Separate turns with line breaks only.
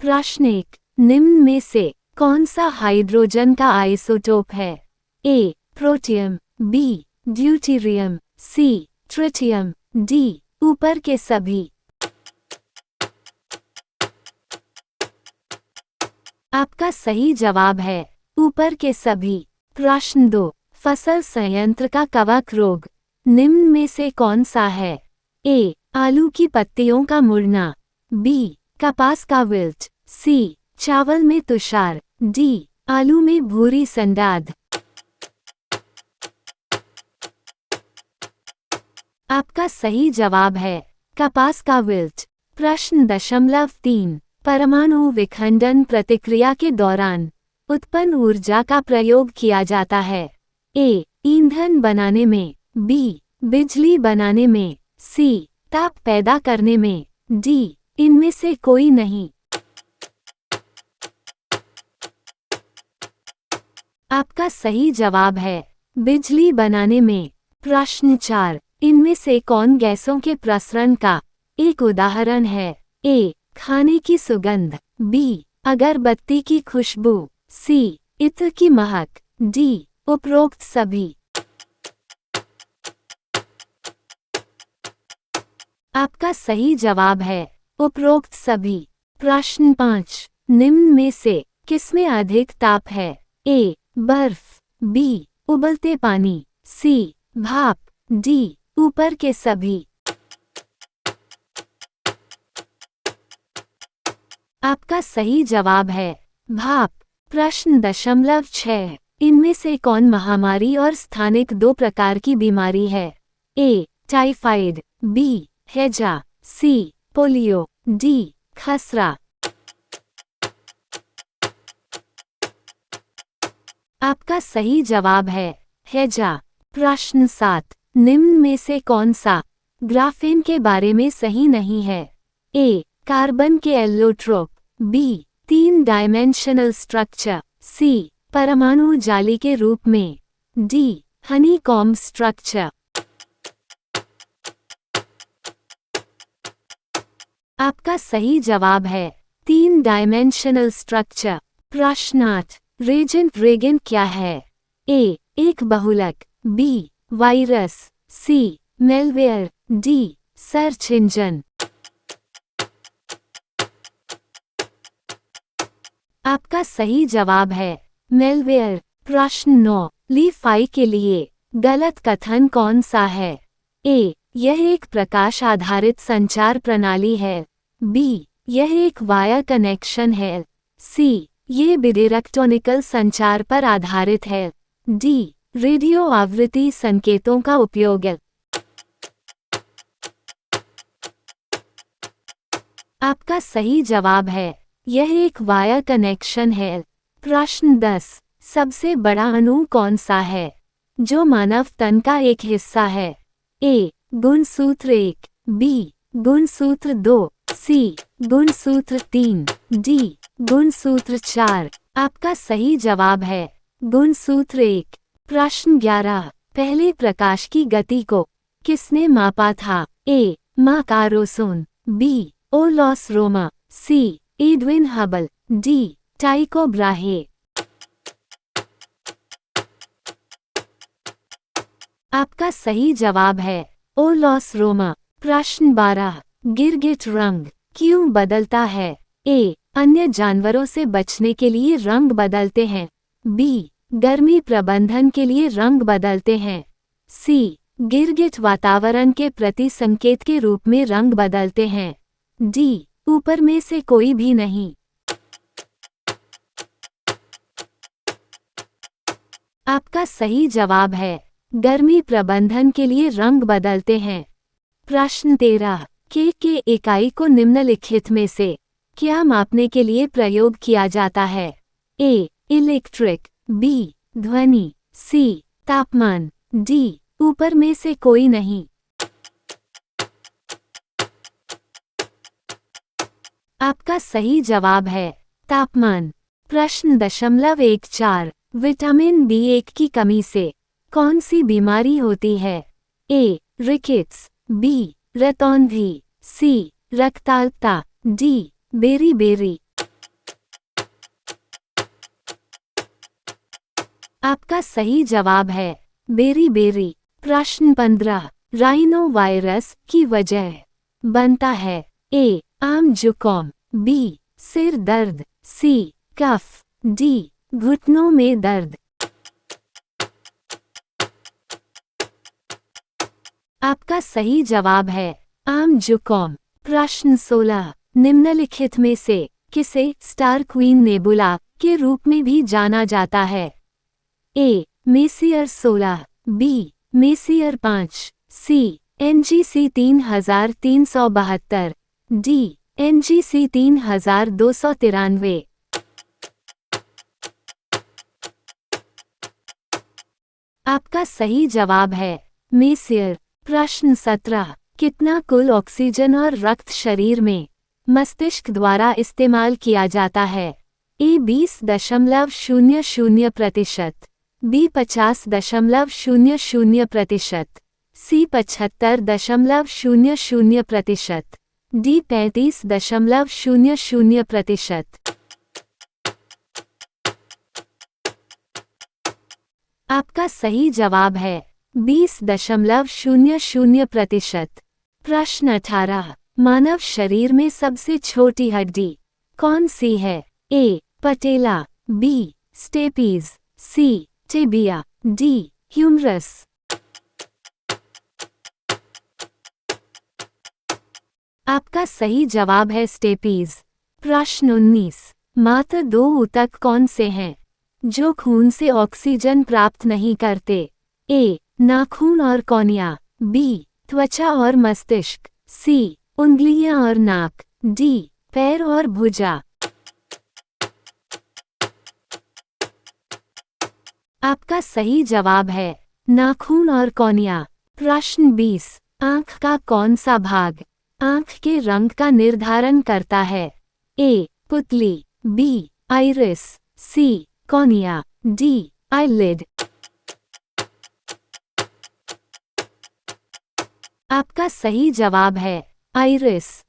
प्रश्न 1, निम्न में से कौन सा हाइड्रोजन का आइसोटोप है? ए प्रोटियम, बी ड्यूटेरियम, सी ट्रिटियम, डी ऊपर के सभी। आपका सही जवाब है ऊपर के सभी। प्रश्न 2, फसल संयंत्र का कवक रोग निम्न में से कौन सा है? ए आलू की पत्तियों का मुड़ना, बी कपास का विल्ट, सी चावल में तुषार, डी आलू में भूरी संडाद। आपका सही जवाब है कपास का विल्ट। प्रश्न 3, परमाणु विखंडन प्रक्रिया के दौरान उत्पन्न ऊर्जा का प्रयोग किया जाता है? ए ईंधन बनाने में, बी बिजली बनाने में, सी ताप पैदा करने में, डी इनमें से कोई नहीं। आपका सही जवाब है बिजली बनाने में। प्रश्न 4, इनमें से कौन गैसों के प्रसरण का एक उदाहरण है? ए खाने की सुगंध, बी अगरबत्ती की खुशबू, सी इत्र की महक, डी उपरोक्त सभी। आपका सही जवाब है उपरोक्त सभी। प्रश्न 5, निम्न में से किसमें अधिक ताप है? ए बर्फ, बी उबलते पानी, सी भाप, डी ऊपर के सभी। आपका सही जवाब है भाप। प्रश्न 6, इनमें से कौन महामारी और स्थानिक 2 प्रकार की बीमारी है? ए टाइफाइड, बी हैजा, सी पोलियो, डी खसरा। आपका सही जवाब है हैजा। प्रश्न 7, निम्न में से कौन सा ग्राफेन के बारे में सही नहीं है? ए कार्बन के एलोट्रोप, बी 3 डायमेंशनल स्ट्रक्चर, सी परमाणु जाली के रूप में, डी हनीकॉम्ब स्ट्रक्चर। आपका सही जवाब है 3 डायमेंशनल स्ट्रक्चर। प्रश्न 8, रेजेंट क्या है? ए एक बहुलक, बी वायरस, सी मेलवेयर, डी सर्च इंजन। आपका सही जवाब है मेलवेयर। प्रश्न 9, ली-फाई के लिए गलत कथन कौन सा है? ए यह एक प्रकाश आधारित संचार प्रणाली है, बी यह एक वायर कनेक्शन है, सी ये बिडिरेक्टोनिकल संचार पर आधारित है, डी रेडियो आवृत्ति संकेतों का उपयोग। आपका सही जवाब है यह एक वायर कनेक्शन है। प्रश्न 10, सबसे बड़ा अणु कौन सा है जो मानव तन का एक हिस्सा है? ए गुणसूत्र 1, बी गुणसूत्र 2, सी गुणसूत्र 3, डी गुणसूत्र 4। आपका सही जवाब है गुणसूत्र 1। प्रश्न 11, पहले प्रकाश की गति को किसने मापा था? ए माकारोसोन, बी ओलॉस रोमा, सी एडविन हबल, डी टाइको ब्राहे। आपका सही जवाब है ओलॉस रोमा। प्रश्न 12, गिरगिट रंग क्यों बदलता है? ए अन्य जानवरों से बचने के लिए रंग बदलते हैं, बी गर्मी प्रबंधन के लिए रंग बदलते हैं, सी गिरगिट वातावरण के प्रति संकेत के रूप में रंग बदलते हैं, डी ऊपर में से कोई भी नहीं। आपका सही जवाब है गर्मी प्रबंधन के लिए रंग बदलते हैं। प्रश्न 13, के इकाई को निम्नलिखित में से क्या मापने के लिए प्रयोग किया जाता है? ए इलेक्ट्रिक, बी ध्वनि, सी तापमान, डी ऊपर में से कोई नहीं। आपका सही जवाब है तापमान। प्रश्न 14, विटामिन B1 की कमी से कौन सी बीमारी होती है? ए रिकेट्स, बी रतौंधी, सी रक्ताल्पता, डी बेरी बेरी। आपका सही जवाब है बेरी बेरी। प्रश्न 15। राइनो वायरस की वजह बनता है ए आम जुकाम, बी सिर दर्द, सी कफ, डी घुटनों में दर्द। आपका सही जवाब है आम जुकाम। प्रश्न 16। निम्नलिखित में से किसे स्टार क्वीन नेबुला के रूप में भी जाना जाता है? ए मेसियर 16, बी मेसियर 5, सी एनजीसी 3372, डी एनजीसी 3293। आपका सही जवाब है मेसियर। प्रश्न 17। कितना कुल ऑक्सीजन और रक्त शरीर में मस्तिष्क द्वारा इस्तेमाल किया जाता है? ए 20.00%, बी 50.00%, सी 75.00%, डी 35.00%। आपका सही जवाब है 20.00%। प्रश्न 18। मानव शरीर में सबसे छोटी हड्डी कौन सी है? ए पटेला, बी स्टेपीज, सी टिबिया, डी ह्यूमरस। आपका सही जवाब है स्टेपीज। प्रश्न 19। मात्र 2 ऊतक कौन से हैं जो खून से ऑक्सीजन प्राप्त नहीं करते? ए नाखून और कॉर्निया, बी त्वचा और मस्तिष्क, सी उंगलियां और नाक, डी पैर और भुजा। आपका सही जवाब है नाखून और कॉर्निया। प्रश्न 20। आंख का कौन सा भाग आंख के रंग का निर्धारण करता है? ए पुतली, बी आइरिस, सी कॉर्निया, डी आईलिड। आपका सही जवाब है आइरिस।